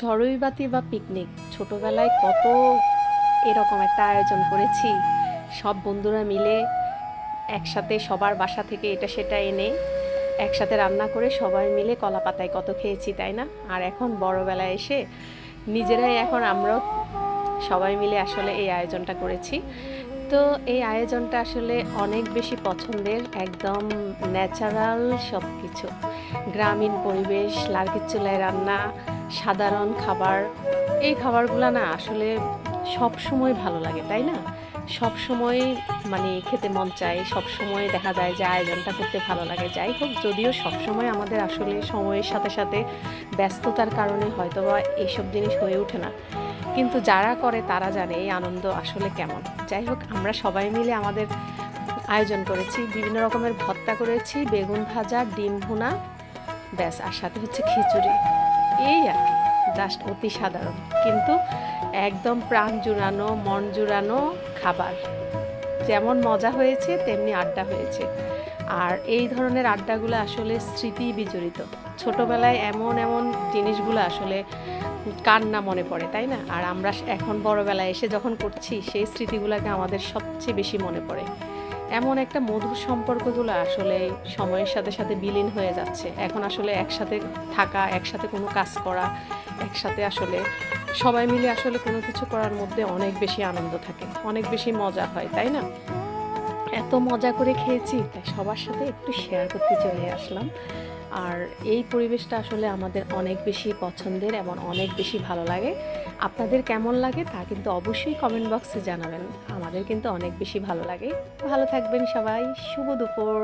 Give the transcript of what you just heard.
চড়ুইবাতি বা পিকনিক ছোটবেলায় কত এরকম একটা আয়োজন করেছি। সব বন্ধুরা মিলে একসাথে সবার বাসা থেকে এটা সেটা এনে একসাথে রান্না করে সবাই মিলে কলা পাতায় কত খেয়েছি, তাই না? আর এখন বড়বেলায় এসে নিজেরাই এখন আমরাও সবাই মিলে আসলে এই আয়োজনটা করেছি। তো এই আয়োজনটা আসলে অনেক বেশি পছন্দের, একদম ন্যাচারাল সব কিছু, গ্রামীণ পরিবেশ, লার্কির চুলায় রান্না, সাধারণ খাবার। এই খাবারগুলো না আসলে সব সময় ভালো লাগে, তাই না? সব সময় মানে খেতে মন চায়, সব সময় দেখা যায় যে আয়োজনটা করতে ভালো লাগে। যাই হোক, যদিও সব সময় আমাদের আসলে সময়ের সাথে সাথে ব্যস্ততার কারণে হয়তোবা এইসব জিনিস হয়ে ওঠে না, কিন্তু যারা করে তারা জানে এই আনন্দ আসলে কেমন। যাই হোক, আমরা সবাই মিলে আমাদের আয়োজন করেছি, বিভিন্ন রকমের ভর্তা করেছি, বেগুন ভাজা, ডিম ভুনা, ব্যাস, আর সাথে হচ্ছে খিচুড়ি। এই আর কি, জাস্ট অতি সাধারণ কিন্তু একদম প্রাণ জুড়ানো, মন জুড়ানো খাবার। যেমন মজা হয়েছে তেমনি আড্ডা হয়েছে। আর এই ধরনের আড্ডাগুলো আসলে স্মৃতি বিজড়িত। ছোটবেলায় এমন এমন জিনিসগুলো আসলে কার না মনে পড়ে, তাই না? আর আমরা এখন বড়বেলায় এসে যখন করছি সেই স্মৃতিগুলোকে আমাদের সবচেয়ে বেশি মনে পড়ে। এমন একটা মধুর সম্পর্কগুলো আসলে সময়ের সাথে সাথে বিলীন হয়ে যাচ্ছে। এখন আসলে একসাথে থাকা, একসাথে কোনো কাজ করা, একসাথে আসলে সবাই মিলে আসলে কোনো কিছু করার মধ্যে অনেক বেশি আনন্দ থাকে, অনেক বেশি মজা হয়, তাই না? এত মজা করে খেয়েছি, তাই সবার সাথে একটু শেয়ার করতে চলে আসলাম। আর এই পরিবেশটা আসলে আমাদের অনেক বেশি পছন্দের এবং অনেক বেশি ভালো লাগে। আপনাদের কেমন লাগে তা কিন্তু অবশ্যই কমেন্ট বক্সে জানাবেন। আমাদের কিন্তু অনেক বেশি ভালো লাগে। ভালো থাকবেন সবাই। শুভ দুপুর।